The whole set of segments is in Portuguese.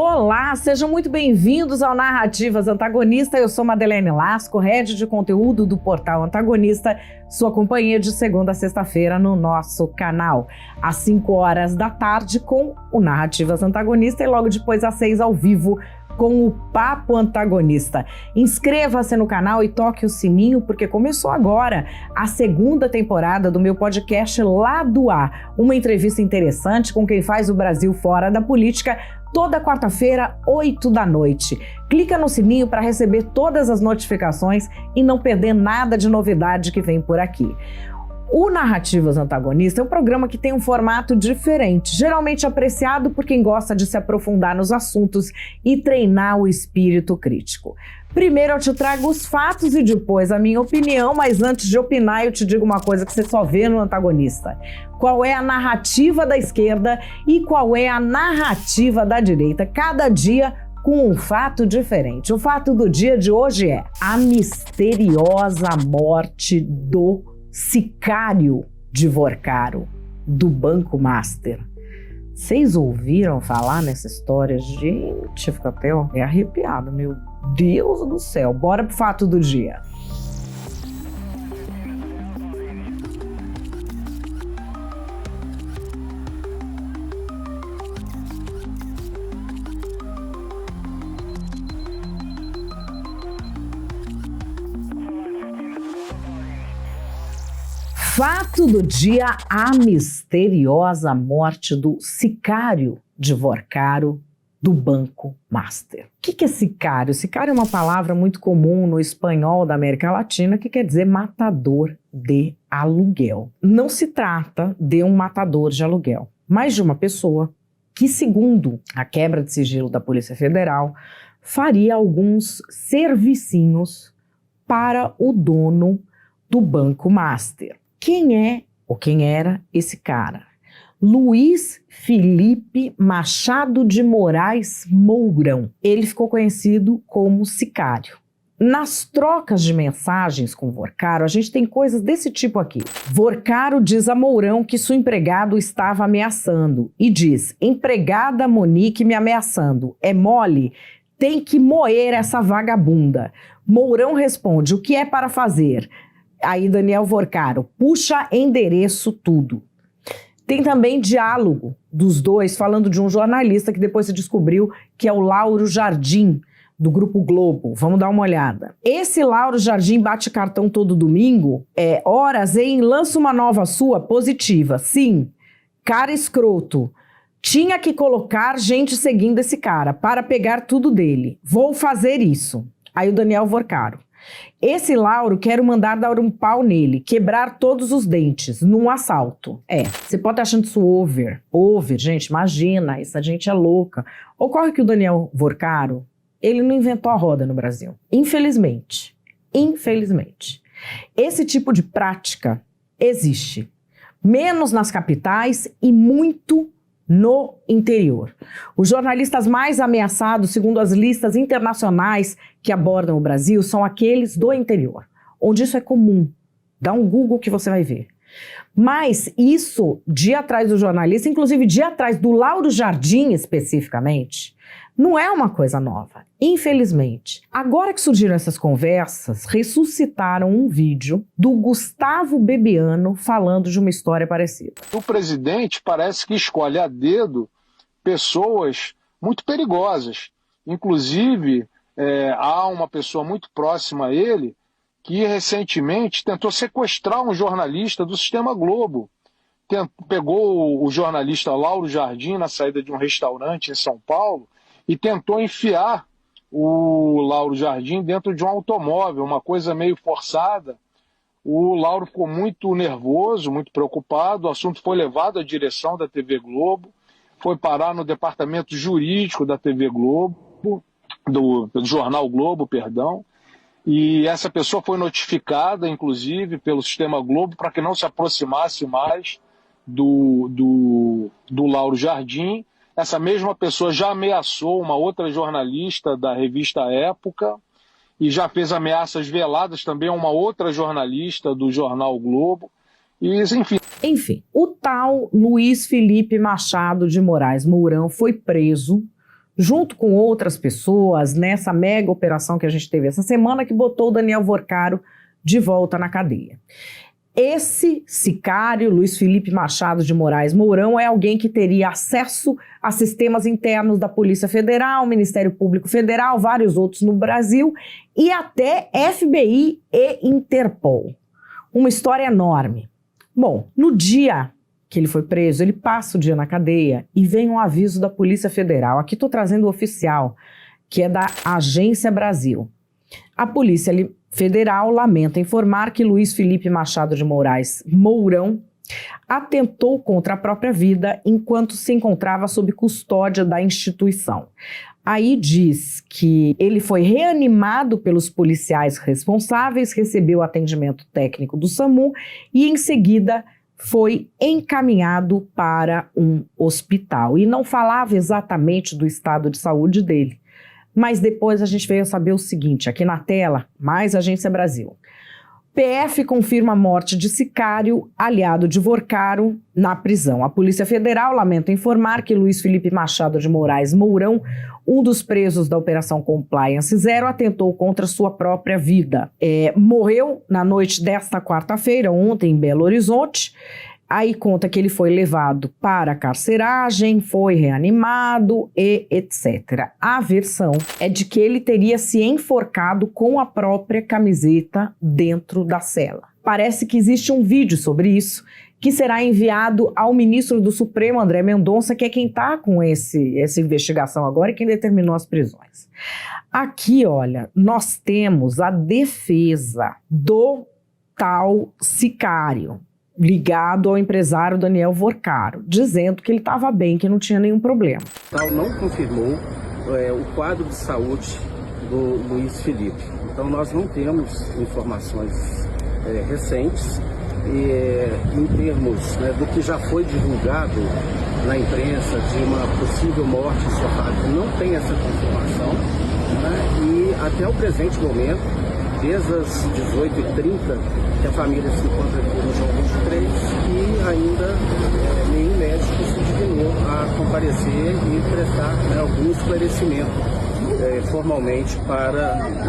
Olá, sejam muito bem-vindos ao Narrativas Antagonista. Eu sou Madeleine Lasco, head de conteúdo do portal Antagonista, sua companhia de segunda a sexta-feira no nosso canal, às 5 horas da tarde com o Narrativas Antagonista e logo depois às 6 ao vivo com o Papo Antagonista. Inscreva-se no canal e toque o sininho, porque começou agora a segunda temporada do meu podcast Lado A, uma entrevista interessante com quem faz o Brasil fora da política, toda quarta-feira, 8 da noite. Clica no sininho para receber todas as notificações e não perder nada de novidade que vem por aqui. O Narrativas Antagonista é um programa que tem um formato diferente, geralmente apreciado por quem gosta de se aprofundar nos assuntos e treinar o espírito crítico. Primeiro eu te trago os fatos e depois a minha opinião, mas antes de opinar eu te digo uma coisa que você só vê no Antagonista. Qual é a narrativa da esquerda e qual é a narrativa da direita, cada dia com um fato diferente. O fato do dia de hoje é a misteriosa morte do sicário de Vorcaro, do Banco Master. Vocês ouviram falar nessa história? Gente, fica até arrepiado, meu Deus do céu. Bora pro fato do dia. Fato do dia, a misteriosa morte do sicário de Vorcaro, do Banco Master. O que é sicário? Sicário é uma palavra muito comum no espanhol da América Latina que quer dizer matador de aluguel. Não se trata de um matador de aluguel, mas de uma pessoa que, segundo a quebra de sigilo da Polícia Federal, faria alguns servicinhos para o dono do Banco Master. Quem é ou quem era esse cara? Luiz Felipe Machado de Moraes Mourão. Ele ficou conhecido como sicário. Nas trocas de mensagens com Vorcaro, a gente tem coisas desse tipo aqui. Vorcaro diz a Mourão que seu empregado estava ameaçando e diz: empregada Monique me ameaçando. É mole? Tem que moer essa vagabunda. Mourão responde: o que é para fazer? Aí Daniel Vorcaro: puxa endereço tudo. Tem também diálogo dos dois falando de um jornalista que depois se descobriu que é o Lauro Jardim, do Grupo Globo. Vamos dar uma olhada. Esse Lauro Jardim bate cartão todo domingo? Horas, hein? Lança uma nova sua positiva. Sim, cara escroto. Tinha que colocar gente seguindo esse cara para pegar tudo dele. Vou fazer isso. Aí o Daniel Vorcaro: esse Lauro, quero mandar dar um pau nele, quebrar todos os dentes, num assalto. Você pode estar achando isso over, gente, imagina, essa gente é louca. Ocorre que o Daniel Vorcaro, ele não inventou a roda no Brasil. Infelizmente. Esse tipo de prática existe, menos nas capitais e muito no interior. Os jornalistas mais ameaçados, segundo as listas internacionais que abordam o Brasil, são aqueles do interior, onde isso é comum. Dá um Google que você vai ver. Mas isso, dia atrás do jornalista, inclusive dia atrás do Lauro Jardim especificamente, não é uma coisa nova, infelizmente. Agora que surgiram essas conversas, ressuscitaram um vídeo do Gustavo Bebiano falando de uma história parecida. O presidente parece que escolhe a dedo pessoas muito perigosas. Inclusive, há uma pessoa muito próxima a ele que recentemente tentou sequestrar um jornalista do Sistema Globo. Pegou o jornalista Lauro Jardim na saída de um restaurante em São Paulo e tentou enfiar o Lauro Jardim dentro de um automóvel, uma coisa meio forçada. O Lauro ficou muito nervoso, muito preocupado, o assunto foi levado à direção da TV Globo, foi parar no departamento jurídico da TV Globo, do Jornal Globo, perdão, e essa pessoa foi notificada, inclusive, pelo Sistema Globo para que não se aproximasse mais do Lauro Jardim. Essa mesma pessoa já ameaçou uma outra jornalista da revista Época e já fez ameaças veladas também a uma outra jornalista do Jornal Globo. E, Enfim, o tal Luiz Felipe Machado de Moraes Mourão foi preso junto com outras pessoas, nessa mega operação que a gente teve essa semana, que botou o Daniel Vorcaro de volta na cadeia. Esse sicário, Luiz Felipe Machado de Moraes Mourão, é alguém que teria acesso a sistemas internos da Polícia Federal, Ministério Público Federal, vários outros no Brasil, e até FBI e Interpol. Uma história enorme. Bom, no dia que ele foi preso, ele passa o dia na cadeia e vem um aviso da Polícia Federal. Aqui estou trazendo o oficial, que é da Agência Brasil. A Polícia Federal lamenta informar que Luiz Felipe Machado de Moraes Mourão atentou contra a própria vida enquanto se encontrava sob custódia da instituição. Aí diz que ele foi reanimado pelos policiais responsáveis, recebeu atendimento técnico do SAMU e em seguida foi encaminhado para um hospital. E não falava exatamente do estado de saúde dele. Mas depois a gente veio a saber o seguinte, aqui na tela, mais Agência Brasil. PF confirma a morte de sicário, aliado de Vorcaro, na prisão. A Polícia Federal lamenta informar que Luiz Felipe Machado de Moraes Mourão, um dos presos da Operação Compliance Zero, atentou contra sua própria vida. Morreu na noite desta quarta-feira, ontem, em Belo Horizonte. Aí conta que ele foi levado para a carceragem, foi reanimado e etc. A versão é de que ele teria se enforcado com a própria camiseta dentro da cela. Parece que existe um vídeo sobre isso que será enviado ao ministro do Supremo, André Mendonça, que é quem está com essa investigação agora e quem determinou as prisões. Aqui, olha, nós temos a defesa do tal sicário, ligado ao empresário Daniel Vorcaro, dizendo que ele estava bem, que não tinha nenhum problema. Tal não confirmou o quadro de saúde do Luiz Felipe. Então nós não temos informações recentes em termos do que já foi divulgado na imprensa de uma possível morte em sua casa. Não tem essa confirmação, e até o presente momento, desde as 18h30, que a família se encontra aqui no João 23 e ainda nenhum médico se dignou a comparecer e prestar algum esclarecimento formalmente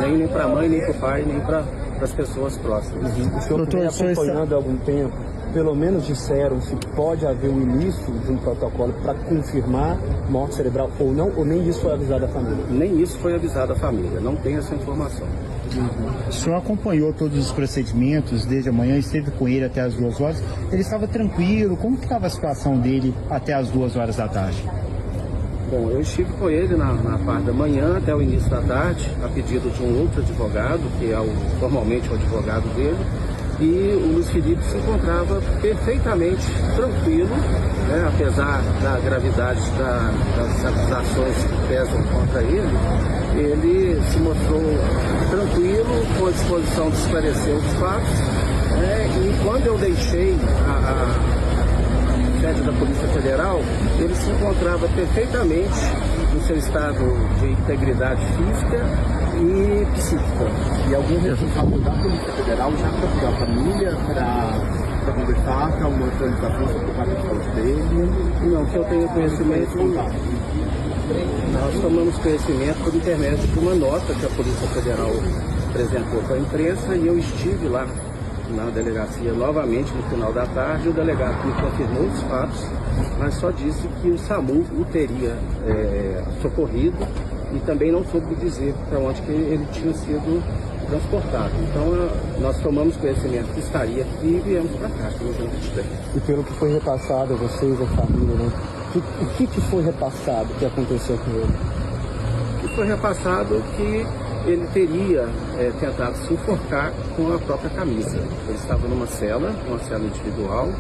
nem para a mãe, nem para o pai, nem para as pessoas próximas. O senhor vem acompanhando há algum tempo, pelo menos disseram se pode haver um início de um protocolo para confirmar morte cerebral ou não, ou nem isso foi avisado à família? Nem isso foi avisado à família, não tem essa informação. O senhor acompanhou todos os procedimentos desde a manhã, esteve com ele até as 2 horas. Ele estava tranquilo? Como que estava a situação dele até as 2 horas da tarde? Bom, eu estive com ele na parte da manhã até o início da tarde, a pedido de um outro advogado, que é formalmente o advogado dele, e o Luiz Felipe se encontrava perfeitamente tranquilo, apesar da gravidade das acusações que pesam contra ele se mostrou tranquilo, com a disposição de esclarecer os fatos, e quando eu deixei a sede da Polícia Federal, ele se encontrava perfeitamente no seu estado de integridade física e psíquica. E algum responsável da Polícia Federal já procurou a família para conversar, para uma atualização sobre o quadro de saúde dele? Não, que eu tenho conhecimento. Nós tomamos conhecimento por intermédio de uma nota que a Polícia Federal apresentou para a imprensa e eu estive lá na delegacia novamente no final da tarde. O delegado me confirmou os fatos, mas só disse que o SAMU o teria socorrido e também não soube dizer para onde que ele tinha sido transportado. Então nós tomamos conhecimento que estaria aqui e viemos para cá, no João 23. E pelo que foi repassado a vocês, a família, o que foi repassado, que aconteceu com ele? O que foi repassado que ele teria tentado se enforcar com a própria camisa. Ele estava numa cela individual,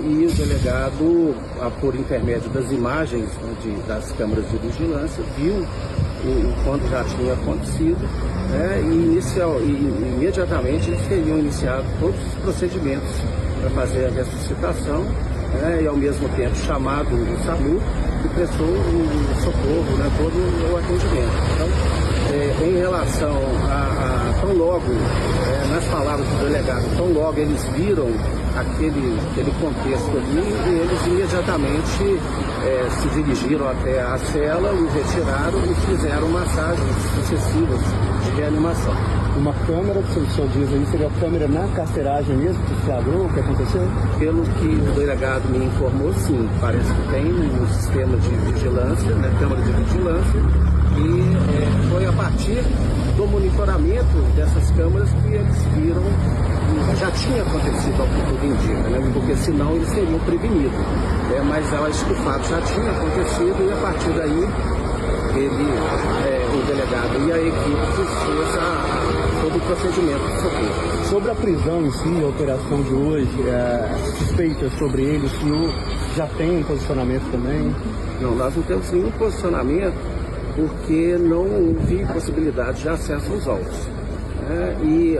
e o delegado, por intermédio das imagens das câmeras de vigilância, viu quando já tinha acontecido, e imediatamente eles teriam iniciado todos os procedimentos para fazer a ressuscitação, e ao mesmo tempo chamado o SAMU, que prestou o socorro, todo o atendimento. Então, em relação a tão logo, nas palavras do delegado, tão logo eles viram aquele contexto ali, e eles imediatamente se dirigiram até a cela, o retiraram e fizeram massagens sucessivas de reanimação. Uma câmera, que o senhor diz aí, seria a câmera na carceragem mesmo, que flagrou o que aconteceu? Pelo que o delegado me informou, sim, parece que tem um sistema de vigilância, né, câmera de vigilância, e foi a partir do monitoramento dessas câmeras que eles viram que já tinha acontecido, ao que tudo indica, né, porque senão eles seriam prevenidos. Mas eu acho que o fato já tinha acontecido e a partir daí o delegado e a equipe fez todo o procedimento de socorro. Sobre a prisão em si, a operação de hoje, suspeitas sobre ele, o senhor já tem um posicionamento também? Não, nós não temos nenhum posicionamento porque não houve possibilidade de acesso aos autos. E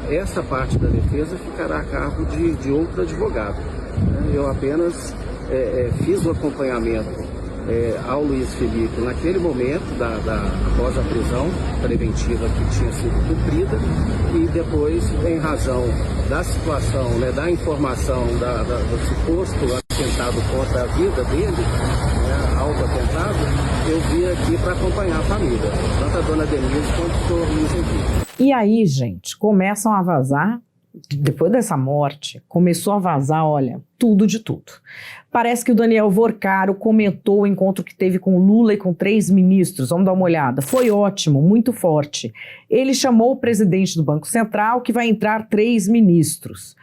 essa parte da defesa ficará a cargo de outro advogado. Eu apenas fiz o acompanhamento ao Luiz Felipe naquele momento, após a prisão preventiva que tinha sido cumprida, e depois, em razão da situação, né, da informação do suposto atentado contra a vida dele, autoatentado, eu vim aqui para acompanhar a família, tanto a dona Denise quanto o senhor Luiz Henrique. E aí, gente, começam a vazar, depois dessa morte, começou a vazar, olha, tudo de tudo. Parece que o Daniel Vorcaro comentou o encontro que teve com Lula e com 3 ministros. Vamos dar uma olhada. Foi ótimo, muito forte. Ele chamou o presidente do Banco Central, que vai entrar 3 ministros.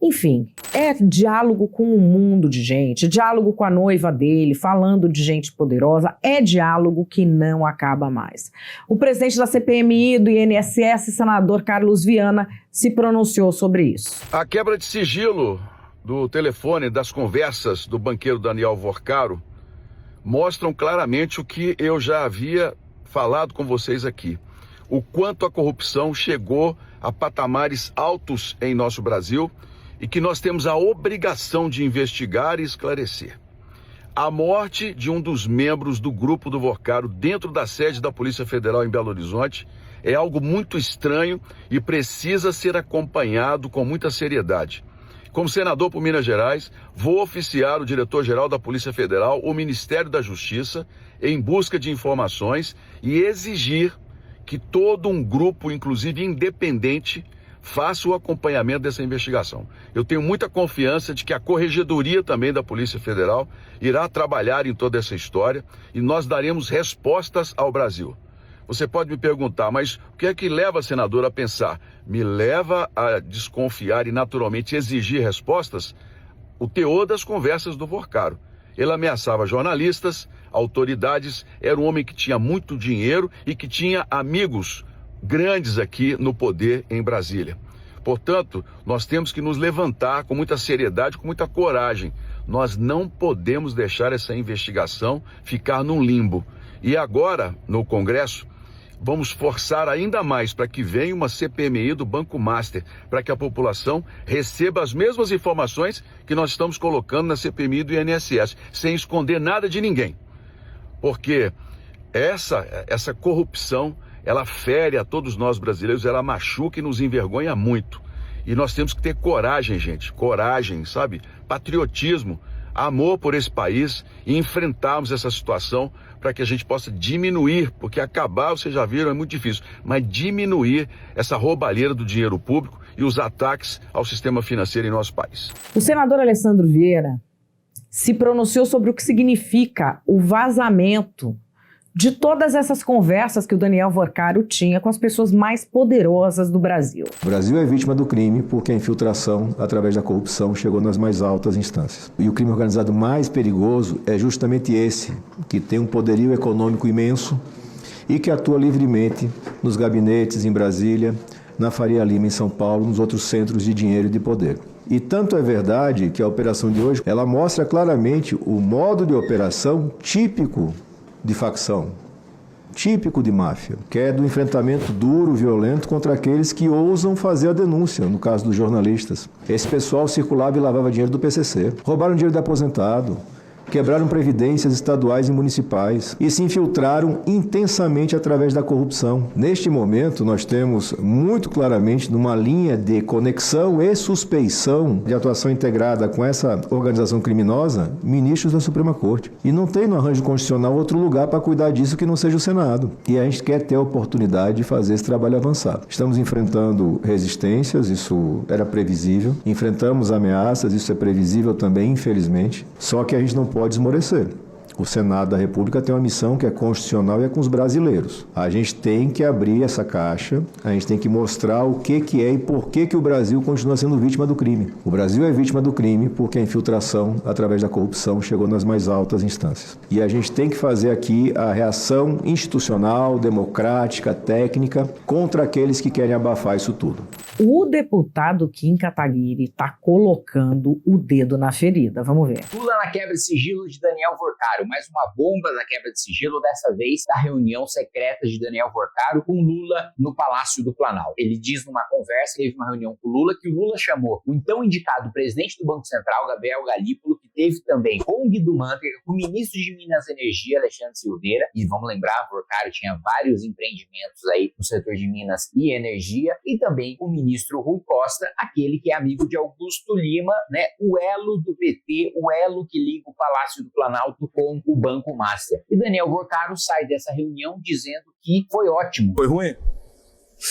Enfim, é diálogo com um mundo de gente, diálogo com a noiva dele, falando de gente poderosa, é diálogo que não acaba mais. O presidente da CPMI do INSS, senador Carlos Viana, se pronunciou sobre isso. A quebra de sigilo do telefone das conversas do banqueiro Daniel Vorcaro mostram claramente o que eu já havia falado com vocês aqui. O quanto a corrupção chegou a patamares altos em nosso Brasil e que nós temos a obrigação de investigar e esclarecer. A morte de um dos membros do grupo do Vorcaro dentro da sede da Polícia Federal em Belo Horizonte é algo muito estranho e precisa ser acompanhado com muita seriedade. Como senador por Minas Gerais, vou oficiar o diretor-geral da Polícia Federal, o Ministério da Justiça, em busca de informações e exigir que todo um grupo, inclusive independente, faça o acompanhamento dessa investigação. Eu tenho muita confiança de que a Corregedoria também da Polícia Federal irá trabalhar em toda essa história e nós daremos respostas ao Brasil. Você pode me perguntar, mas o que é que leva, senador, a pensar? Me leva a desconfiar e, naturalmente, exigir respostas? O teor das conversas do Vorcaro. Ele ameaçava jornalistas, autoridades, era um homem que tinha muito dinheiro e que tinha amigos grandes aqui no poder em Brasília. Portanto, nós temos que nos levantar com muita seriedade, com muita coragem. Nós não podemos deixar essa investigação ficar num limbo. E agora, no Congresso, vamos forçar ainda mais para que venha uma CPMI do Banco Master, para que a população receba as mesmas informações que nós estamos colocando na CPMI do INSS, sem esconder nada de ninguém. Porque essa corrupção, ela fere a todos nós brasileiros, ela machuca e nos envergonha muito. E nós temos que ter coragem, gente, coragem, sabe? Patriotismo, amor por esse país e enfrentarmos essa situação para que a gente possa diminuir, porque acabar, vocês já viram, é muito difícil, mas diminuir essa roubalheira do dinheiro público e os ataques ao sistema financeiro em nosso país. O senador Alessandro Vieira se pronunciou sobre o que significa o vazamento de todas essas conversas que o Daniel Vorcaro tinha com as pessoas mais poderosas do Brasil. O Brasil é vítima do crime porque a infiltração, através da corrupção, chegou nas mais altas instâncias. E o crime organizado mais perigoso é justamente esse, que tem um poderio econômico imenso e que atua livremente nos gabinetes em Brasília, na Faria Lima em São Paulo, nos outros centros de dinheiro e de poder. E tanto é verdade que a operação de hoje, ela mostra claramente o modo de operação típico de facção, típico de máfia, que é do enfrentamento duro, violento contra aqueles que ousam fazer a denúncia, no caso dos jornalistas. Esse pessoal circulava e lavava dinheiro do PCC, roubaram dinheiro de aposentado, quebraram previdências estaduais e municipais e se infiltraram intensamente através da corrupção. Neste momento, nós temos muito claramente numa linha de conexão e suspeição de atuação integrada com essa organização criminosa, ministros da Suprema Corte. E não tem no arranjo constitucional outro lugar para cuidar disso que não seja o Senado. E a gente quer ter a oportunidade de fazer esse trabalho avançar. Estamos enfrentando resistências, isso era previsível. Enfrentamos ameaças, isso é previsível também, infelizmente. Só que a gente não pode esmorecer. O Senado da República tem uma missão que é constitucional e é com os brasileiros. A gente tem que abrir essa caixa, a gente tem que mostrar o que é e por que o Brasil continua sendo vítima do crime. O Brasil é vítima do crime porque a infiltração, através da corrupção, chegou nas mais altas instâncias. E a gente tem que fazer aqui a reação institucional, democrática, técnica, contra aqueles que querem abafar isso tudo. O deputado Kim Kataguiri está colocando o dedo na ferida. Vamos ver. Lula na quebra de sigilo de Daniel Vorcaro. Mais uma bomba da quebra de sigilo, dessa vez da reunião secreta de Daniel Vorcaro com Lula no Palácio do Planalto. Ele diz numa conversa, teve uma reunião com o Lula, que o Lula chamou o então indicado presidente do Banco Central, Gabriel Galípolo, que teve também Hong do Manteiga, o ministro de Minas e Energia, Alexandre Silveira, e vamos lembrar, Vorcaro tinha vários empreendimentos aí no setor de Minas e Energia, e também o ministro Rui Costa, aquele que é amigo de Augusto Lima, né, o elo do PT, o elo que liga o Palácio do Planalto com o Banco Master. E Daniel Vorcaro sai dessa reunião dizendo que foi ótimo. Foi ruim?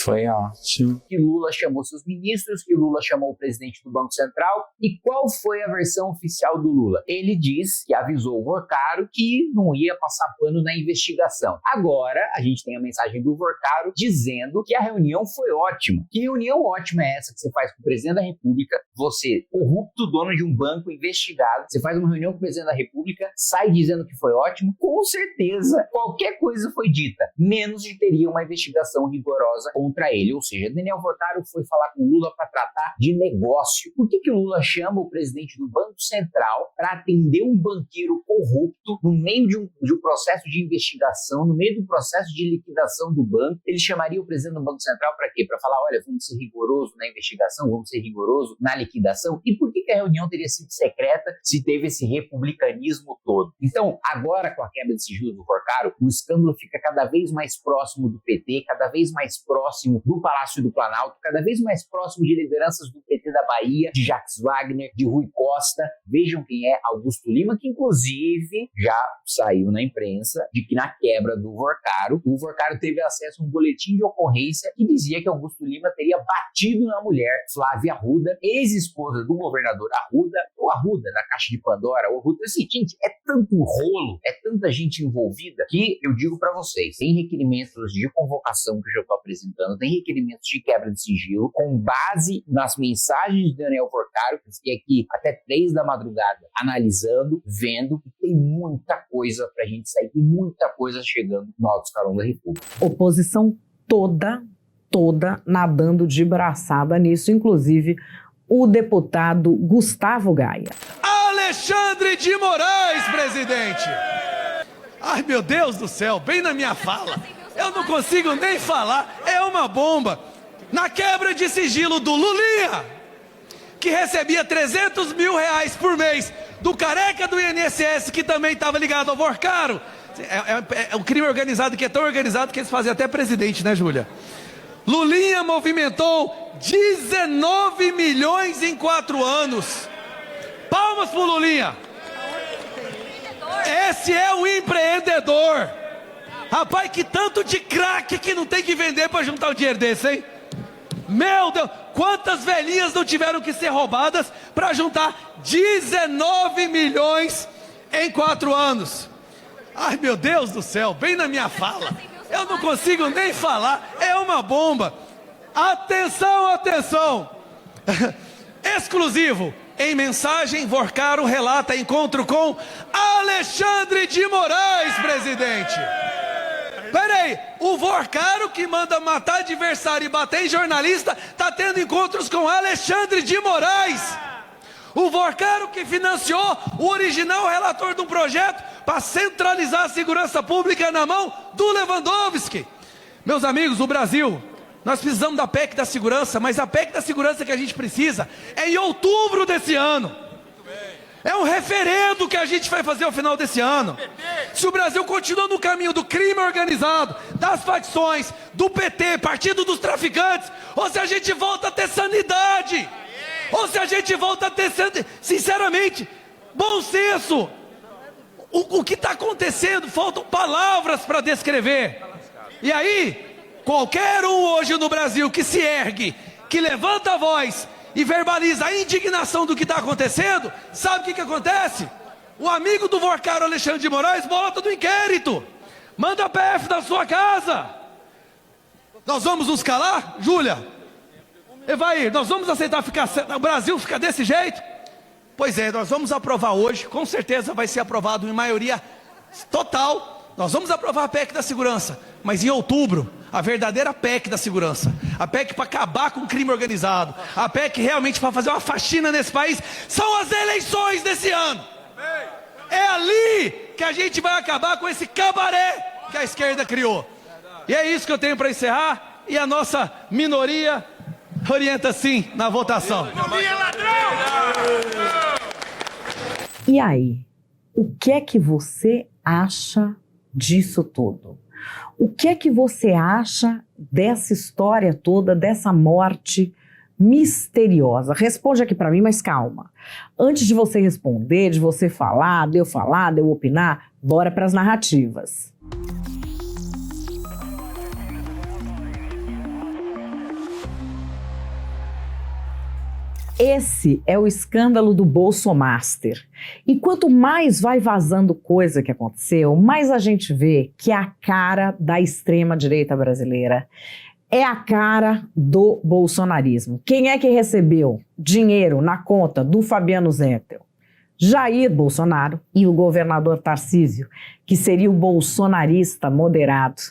Foi ótimo. Que Lula chamou seus ministros, que Lula chamou o presidente do Banco Central. E qual foi a versão oficial do Lula? Ele diz que avisou o Vorcaro que não ia passar pano na investigação. Agora, a gente tem a mensagem do Vorcaro dizendo que a reunião foi ótima. Que reunião ótima é essa que você faz com o presidente da República, você, corrupto, dono de um banco investigado, você faz uma reunião com o presidente da República, sai dizendo que foi ótimo? Com certeza, qualquer coisa foi dita, menos de teria uma investigação rigorosa contra ele, ou seja, Daniel Vorcaro foi falar com o Lula para tratar de negócio. Por que o Lula chama o presidente do Banco Central para atender um banqueiro corrupto no meio de um processo de investigação, no meio do processo de liquidação do banco? Ele chamaria o presidente do Banco Central para quê? Para falar, olha, vamos ser rigoroso na investigação, vamos ser rigoroso na liquidação? E por que a reunião teria sido secreta se teve esse republicanismo todo? Então, agora com a quebra de sigilo do Vorcaro, o escândalo fica cada vez mais próximo do PT, cada vez mais próximo do Palácio do Planalto, cada vez mais próximo de lideranças do PT da Bahia, de Jacques Wagner, de Rui Costa. Vejam quem é Augusto Lima, que inclusive já saiu na imprensa de que na quebra do Vorcaro, o Vorcaro teve acesso a um boletim de ocorrência que dizia que Augusto Lima teria batido na mulher Flávia Arruda, ex-esposa do governador Arruda, ou Arruda, da Caixa de Pandora, ou Arruda. Assim, gente, é tanto rolo, é tanta gente envolvida, que eu digo para vocês, tem requerimentos de convocação que eu já estou apresentando, tem requerimentos de quebra de sigilo com base nas mensagens de Daniel Vorcaro, que eu fiquei aqui até 3 da madrugada analisando, vendo, e tem muita coisa pra gente sair, tem muita coisa chegando no alto escalão da República. Oposição toda nadando de braçada nisso, inclusive o deputado Gustavo Gaia. Alexandre de Moraes, presidente! Ai, meu Deus do céu, bem na minha fala. Eu não consigo nem falar, é uma bomba. Na quebra de sigilo do Lulinha, que recebia 300 mil reais por mês do careca do INSS, que também estava ligado ao Vorcaro. É um crime organizado que é tão organizado que eles fazem até presidente, né, Júlia? Lulinha movimentou 19 milhões em 4 anos. Palmas pro Lulinha. Esse é o empreendedor. Rapaz, que tanto de craque que não tem que vender para juntar um dinheiro desse, hein? Meu Deus, quantas velhinhas não tiveram que ser roubadas para juntar 19 milhões em 4 anos? Ai, meu Deus do céu, bem na minha fala. Eu não consigo nem falar, é uma bomba. Atenção, atenção. Exclusivo. Em mensagem, Vorcaro relata encontro com Alexandre de Moraes, presidente. Peraí, o Vorcaro que manda matar adversário e bater em jornalista tá tendo encontros com Alexandre de Moraes. O Vorcaro que financiou o original relator de um projeto para centralizar a segurança pública na mão do Lewandowski. Meus amigos, o Brasil, nós precisamos da PEC da segurança, mas a PEC da segurança que a gente precisa é em outubro desse ano. É um referendo que a gente vai fazer ao final desse ano. Se o Brasil continua no caminho do crime organizado, das facções, do PT, Partido dos Traficantes, ou se a gente volta a ter sanidade, ou se a gente volta a ter, sinceramente, bom senso. O que está acontecendo? Faltam palavras para descrever. E aí, qualquer um hoje no Brasil que se ergue, que levanta a voz e verbaliza a indignação do que está acontecendo, sabe o que acontece? O amigo do Vorcaro, Alexandre de Moraes, bota do inquérito, manda a PF da sua casa. Nós vamos nos calar, Júlia? Evair, nós vamos aceitar o Brasil ficar desse jeito? Pois é, nós vamos aprovar hoje, com certeza vai ser aprovado em maioria total. Nós vamos aprovar a PEC da segurança, mas em outubro, a verdadeira PEC da segurança, a PEC para acabar com o crime organizado, a PEC realmente para fazer uma faxina nesse país, são as eleições desse ano. É ali que a gente vai acabar com esse cabaré que a esquerda criou. E é isso que eu tenho para encerrar, e a nossa minoria orienta sim na votação. E aí, o que é que você acha disso tudo? O que é que você acha dessa história toda, dessa morte misteriosa? Responde aqui para mim, mas calma. Antes de você responder, de você falar, de eu opinar, bora para as narrativas. Esse é o escândalo do Bolsomaster. E quanto mais vai vazando coisa que aconteceu, mais a gente vê que é a cara da extrema-direita brasileira. É a cara do bolsonarismo. Quem é que recebeu dinheiro na conta do Fabiano Zettel? Jair Bolsonaro e o governador Tarcísio, que seria o bolsonarista moderado.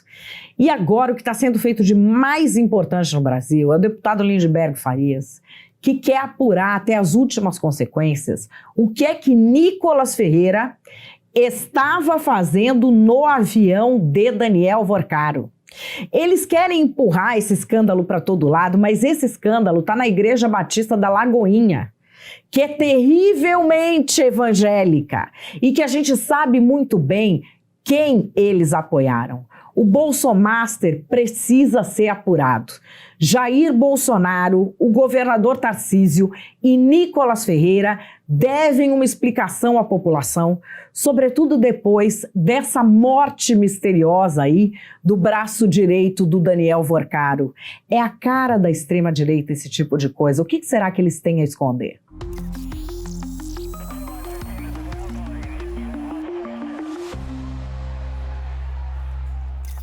E agora o que está sendo feito de mais importante no Brasil é o deputado Lindbergh Farias, que quer apurar até as últimas consequências o que é que Nicolas Ferreira estava fazendo no avião de Daniel Vorcaro. Eles querem empurrar esse escândalo para todo lado, mas esse escândalo está na Igreja Batista da Lagoinha, que é terrivelmente evangélica e que a gente sabe muito bem quem eles apoiaram. O Bolsomaster precisa ser apurado. Jair Bolsonaro, o governador Tarcísio e Nicolas Ferreira devem uma explicação à população, sobretudo depois dessa morte misteriosa aí do braço direito do Daniel Vorcaro. É a cara da extrema-direita esse tipo de coisa. O que será que eles têm a esconder?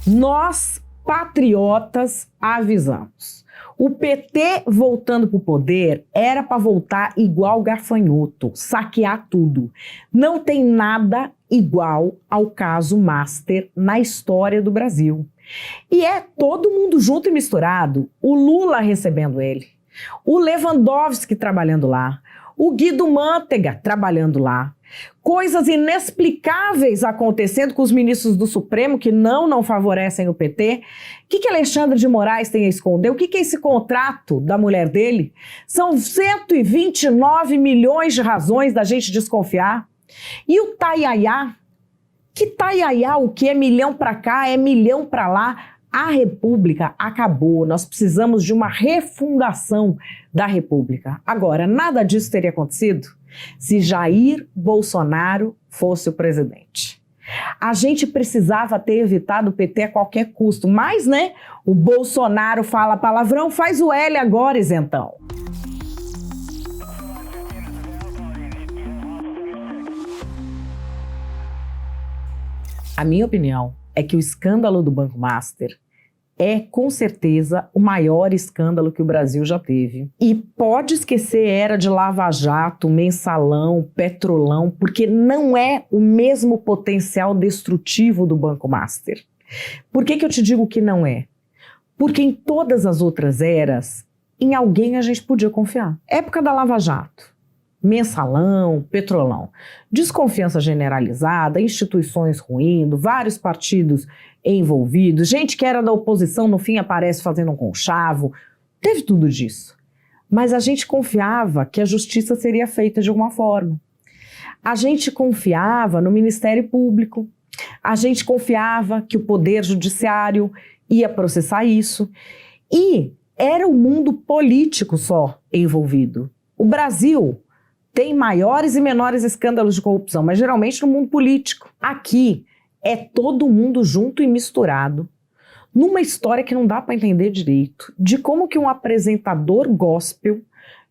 Nós, patriotas, avisamos. O PT voltando para o poder era para voltar igual gafanhoto, saquear tudo. Não tem nada igual ao caso Master na história do Brasil. E é todo mundo junto e misturado. O Lula recebendo ele, o Lewandowski trabalhando lá, o Guido Mantega trabalhando lá. Coisas inexplicáveis acontecendo com os ministros do Supremo que não favorecem o PT. O que Alexandre de Moraes tem a esconder? O que é esse contrato da mulher dele? São 129 milhões de razões da gente desconfiar. E o Taiaiá? Que Taiaiá? O que é milhão para cá, é milhão para lá? A República acabou, nós precisamos de uma refundação da República. Agora, nada disso teria acontecido se Jair Bolsonaro fosse o presidente. A gente precisava ter evitado o PT a qualquer custo, mas, né, o Bolsonaro fala palavrão, faz o L agora, isentão. A minha opinião é que o escândalo do Banco Master é, com certeza, o maior escândalo que o Brasil já teve. E pode esquecer era de Lava Jato, Mensalão, Petrolão, porque não é o mesmo potencial destrutivo do Banco Master. Por que eu te digo que não é? Porque em todas as outras eras, em alguém a gente podia confiar. Época da Lava Jato, Mensalão, Petrolão, desconfiança generalizada, instituições ruindo, vários partidos envolvidos, gente que era da oposição no fim aparece fazendo um conchavo, teve tudo disso. Mas a gente confiava que a justiça seria feita de alguma forma. A gente confiava no Ministério Público, a gente confiava que o Poder Judiciário ia processar isso, e era o mundo político só envolvido. O Brasil tem maiores e menores escândalos de corrupção, mas geralmente no mundo político. Aqui é todo mundo junto e misturado, numa história que não dá para entender direito, de como que um apresentador gospel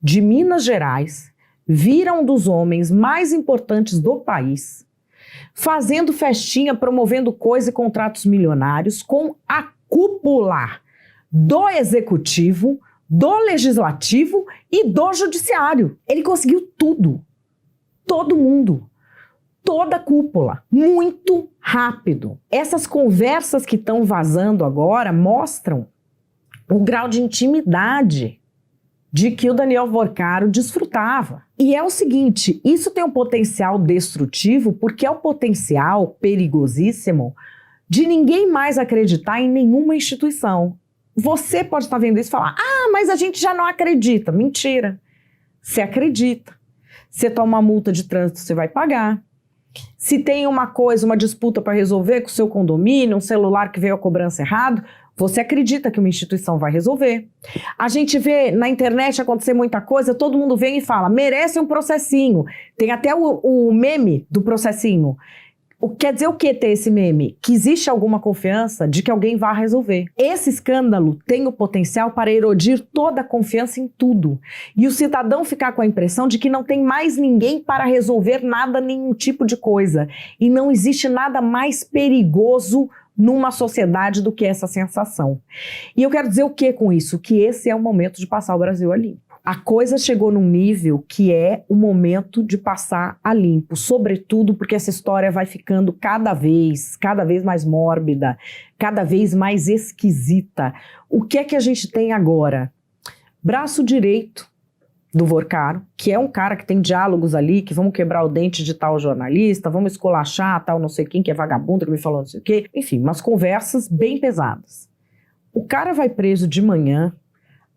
de Minas Gerais vira um dos homens mais importantes do país, fazendo festinha, promovendo coisa e contratos milionários com a cúpula do executivo, do legislativo e do judiciário. Ele conseguiu tudo, todo mundo, toda a cúpula, muito rápido. Essas conversas que estão vazando agora mostram o grau de intimidade de que o Daniel Vorcaro desfrutava. E é o seguinte, isso tem um potencial destrutivo porque é o potencial perigosíssimo de ninguém mais acreditar em nenhuma instituição. Você pode estar vendo isso e falar, mas a gente já não acredita. Mentira. Você acredita. Você toma uma multa de trânsito, você vai pagar. Se tem uma coisa, uma disputa para resolver com o seu condomínio, um celular que veio a cobrança errado, você acredita que uma instituição vai resolver. A gente vê na internet acontecer muita coisa, todo mundo vem e fala, merece um processinho. Tem até o meme do processinho. Quer dizer o que ter esse meme? Que existe alguma confiança de que alguém vá resolver. Esse escândalo tem o potencial para erodir toda a confiança em tudo. E o cidadão ficar com a impressão de que não tem mais ninguém para resolver nada, nenhum tipo de coisa. E não existe nada mais perigoso numa sociedade do que essa sensação. E eu quero dizer o que com isso? Que esse é o momento de passar o Brasil a limpo. A coisa chegou num nível que é o momento de passar a limpo, sobretudo porque essa história vai ficando cada vez mais mórbida, cada vez mais esquisita. O que é que a gente tem agora? Braço direito do Vorcaro, que é um cara que tem diálogos ali, que vamos quebrar o dente de tal jornalista, vamos esculachar tal não sei quem, que é vagabundo, que me falou não sei o quê. Enfim, umas conversas bem pesadas. O cara vai preso de manhã,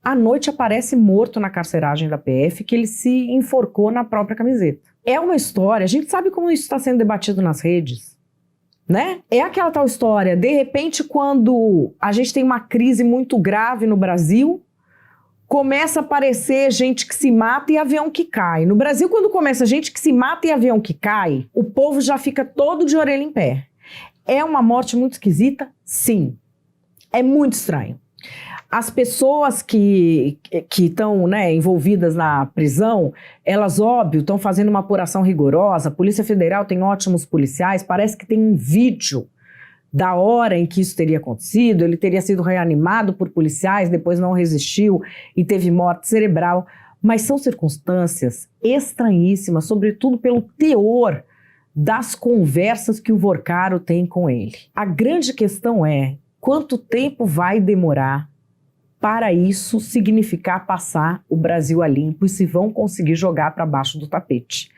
à noite aparece morto na carceragem da PF, que ele se enforcou na própria camiseta. É uma história, a gente sabe como isso está sendo debatido nas redes, né? É aquela tal história, de repente quando a gente tem uma crise muito grave no Brasil, começa a aparecer gente que se mata e avião que cai. No Brasil, quando começa gente que se mata e avião que cai, o povo já fica todo de orelha em pé. É uma morte muito esquisita? Sim. É muito estranho. As pessoas que estão, né, envolvidas na prisão, elas, óbvio, estão fazendo uma apuração rigorosa. A Polícia Federal tem ótimos policiais. Parece que tem um vídeo da hora em que isso teria acontecido. Ele teria sido reanimado por policiais, depois não resistiu e teve morte cerebral. Mas são circunstâncias estranhíssimas, sobretudo pelo teor das conversas que o Vorcaro tem com ele. A grande questão é quanto tempo vai demorar para isso significar passar o Brasil a limpo e se vão conseguir jogar para baixo do tapete.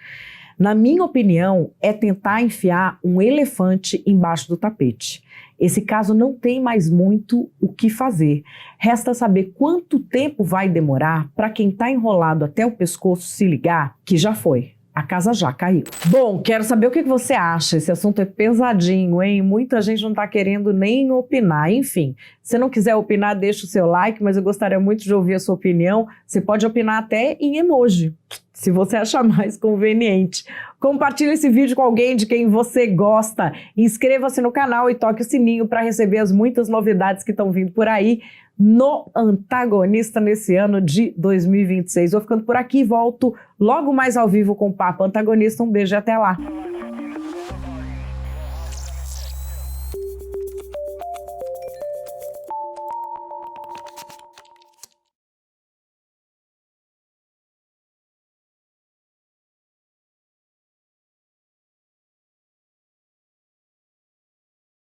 Na minha opinião, é tentar enfiar um elefante embaixo do tapete. Esse caso não tem mais muito o que fazer. Resta saber quanto tempo vai demorar para quem está enrolado até o pescoço se ligar que já foi. A casa já caiu. Bom, quero saber o que você acha. Esse assunto é pesadinho, hein? Muita gente não tá querendo nem opinar. Enfim, se não quiser opinar, deixa o seu like, mas eu gostaria muito de ouvir a sua opinião. Você pode opinar até em emoji, se você achar mais conveniente. Compartilhe esse vídeo com alguém de quem você gosta. Inscreva-se no canal e toque o sininho para receber as muitas novidades que estão vindo por aí no Antagonista nesse ano de 2026. Vou ficando por aqui e volto logo mais ao vivo com o Papo Antagonista. Um beijo e até lá!